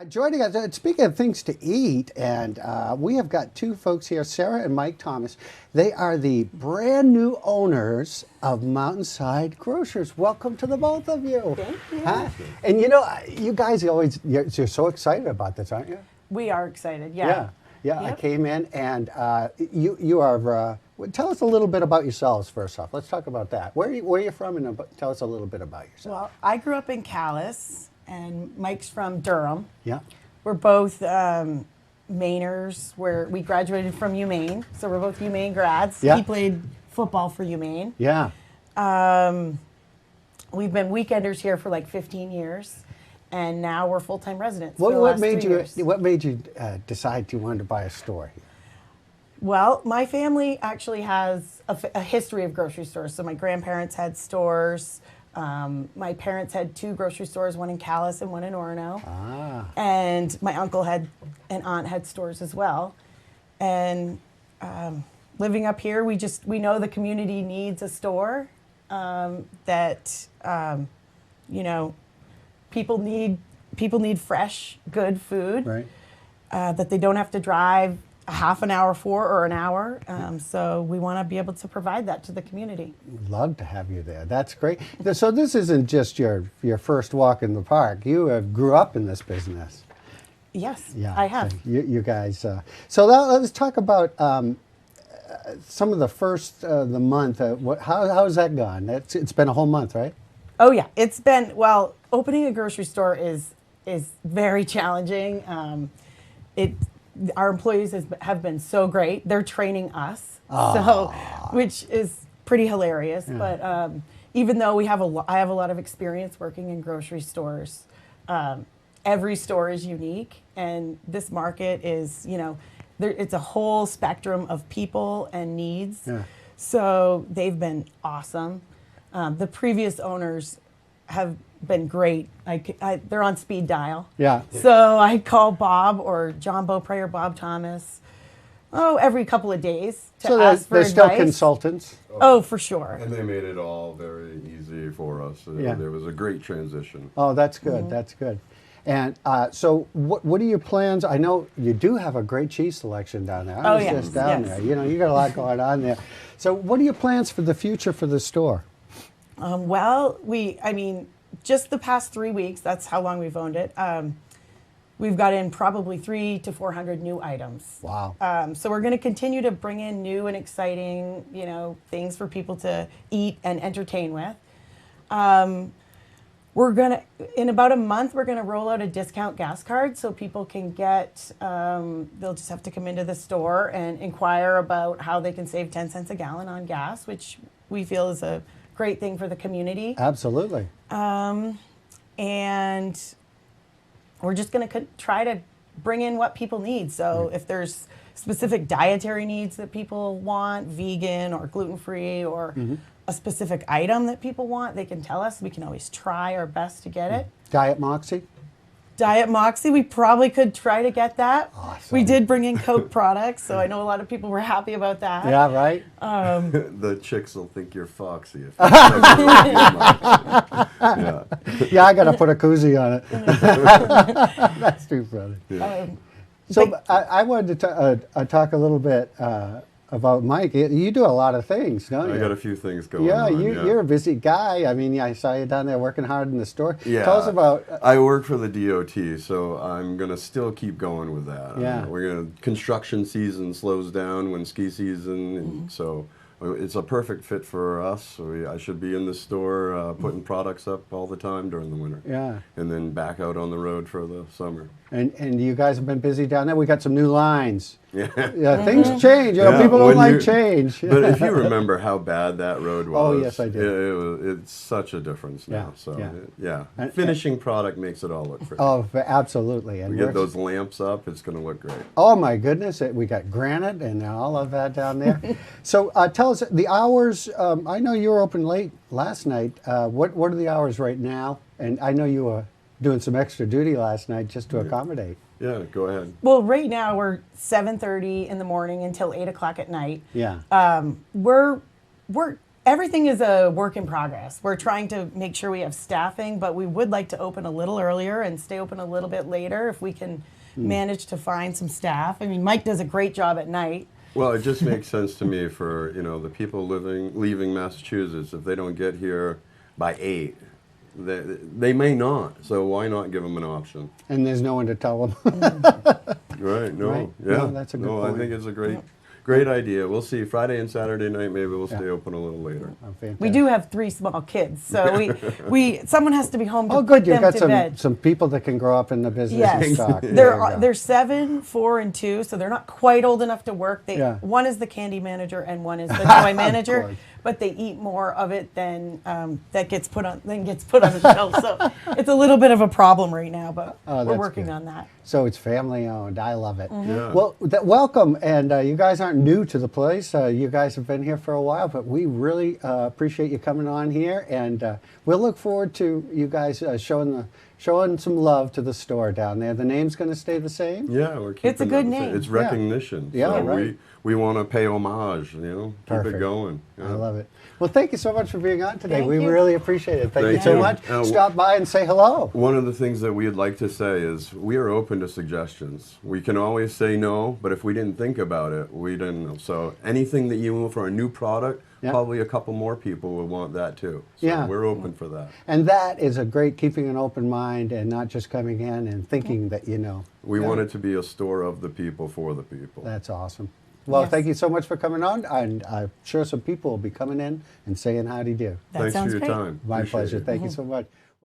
Joining us, speaking of things to eat, and we have got two folks here, Sarah and Mike Thomas. They are the brand new owners of Mountainside Grocers. Welcome to the both of you. Thank you. Huh? And you know, you guys always, you're so excited about this, aren't you? We are excited, yeah. Yeah, Yep. I came in and you are, tell us a little bit about yourselves first off. Let's talk about that. Where are you from, and tell us a little bit about yourself. Well, I grew up in Calais, and Mike's from Durham. Yeah. We're both Mainers, where we graduated from UMaine, so we're both UMaine grads. Yeah. He played football for UMaine. Yeah. We've been weekenders here for like 15 years, and now we're full-time residents for the What last made 3 you? years. What made you decide you wanted to buy a store here? Well, my family actually has a history of grocery stores. So my grandparents had stores. My parents had 2 grocery stores, one in Calais and one in Orono. Ah. And my uncle and aunt had stores as well. And living up here, we know the community needs a store that, people need fresh, good food. Right. That they don't have to drive a half an hour for or an hour. So we want to be able to provide that to the community. We'd love to have you there. That's great. So this isn't just your first walk in the park. You grew up in this business. Yes, Yeah, I have. So you guys. So let's talk about some of the first of the month. How's that gone? It's been a whole month, right? Oh yeah, it's been, well, opening a grocery store is very challenging. Our employees have been so great. They're training us, which is pretty hilarious. Yeah. But even though I have a lot of experience working in grocery stores, every store is unique, and this market is, it's a whole spectrum of people and needs. Yeah. So they've been awesome. The previous owners have been great. They're on speed dial. Yeah. So I call Bob or John Beaupre or Bob Thomas, every couple of days to So ask for they're still advice. consultants. Oh, for sure. And they made it all very easy for us. Yeah. There was a great transition. Oh, that's good. That's good. And so, what are your plans? I know you do have a great cheese selection down there. I was yes, just down yes. there. You got a lot going on there. So, what are your plans for the future for the store? Well, just the past 3 weeks, that's how long we've owned it. We've got in probably 300 to 400 new items. Wow. So we're going to continue to bring in new and exciting, things for people to eat and entertain with. In about a month, we're going to roll out a discount gas card so people can get, they'll just have to come into the store and inquire about how they can save 10 cents a gallon on gas, which we feel is a great thing for the community. Absolutely. And we're just going to try to bring in what people need. So if there's specific dietary needs that people want, vegan or gluten-free, or a specific item that people want, they can tell us. We can always try our best to get it. Diet Moxie? Diet Moxie, we probably could try to get that. Awesome. We did bring in Coke products, so I know a lot of people were happy about that. Yeah, right? The chicks will think you're foxy. If yeah. Yeah, I got to put a koozie on it. That's too funny. So I wanted to talk a little bit about Mike. You do a lot of things, don't you? I got a few things going Yeah, on. you're a busy guy. I saw you down there working hard in the store. Yeah. Tell us about... I work for the DOT, so I'm going to still keep going with that. Yeah. Construction season slows down when ski season, and so it's a perfect fit for us. I should be in the store putting products up all the time during the winter. Yeah. And then back out on the road for the summer. And you guys have been busy down there. We got some new lines. Yeah. Yeah, things change. Yeah, People don't when like you- change. But if you remember how bad that road was, Oh, yes, I do. It's such a difference now. Yeah, So yeah. yeah, finishing product makes it all look pretty. Oh, absolutely. And we get those lamps up, it's going to look great. Oh my goodness! We got granite and all of that down there. So tell us the hours. I know you were open late last night. What are the hours right now? And I know you were doing some extra duty last night just to accommodate. Yeah, go ahead. Well, right now we're 7:30 in the morning until 8 o'clock at night. Yeah. We're Everything is a work in progress. We're trying to make sure we have staffing, but we would like to open a little earlier and stay open a little bit later if we can manage to find some staff. I mean, Mike does a great job at night. Well, it just makes sense to me for, the people leaving Massachusetts, if they don't get here by 8, they may not. So why not give them an option? And there's no one to tell them. Right, no, Right. yeah. No, that's a good I point. think it's a great idea. We'll see. Friday and Saturday night, maybe we'll stay open a little later. Oh, fantastic. We do have 3 small kids, so someone has to be home to Oh, good. put You've them got to bed. some people that can grow up in the business and Yes, stock. There you go. they're 7, 4, and 2, so they're not quite old enough to work. Yeah. One is the candy manager and one is the toy manager, course. but they eat more of it than gets put on the shelf. So it's a little bit of a problem right now, but Oh, we're that's working good. on that. So it's family owned. I love it. Yeah. Well, welcome. And you guys aren't new to the place. You guys have been here for a while, but we really appreciate you coming on here. And we'll look forward to you guys showing some love to the store down there. The name's going to stay the same? Yeah, we're keeping It's a good that the same. name. It's recognition. Yeah, so right. we want to pay homage, keep Perfect. it going. I love it. Well, thank you so much for being on today. Thank We you. really appreciate it. Thank you Thank so you. much. Uh, Stop by and say hello. One of the things that we'd like to say is we are open to suggestions. We can always say no, but if we didn't think about it, we didn't know. So anything that you want for a new product, Yeah. probably a couple more people would want that too. So Yeah. we're open for that. And that is a great keeping an open mind and not just coming in and thinking that you know. We want it to be a store of the people for the people. That's awesome. Well, Yes. thank you so much for coming on. And I'm sure some people will be coming in and saying howdy do. That Thanks sounds for your great. time. My Appreciate pleasure. it. Thank you so much.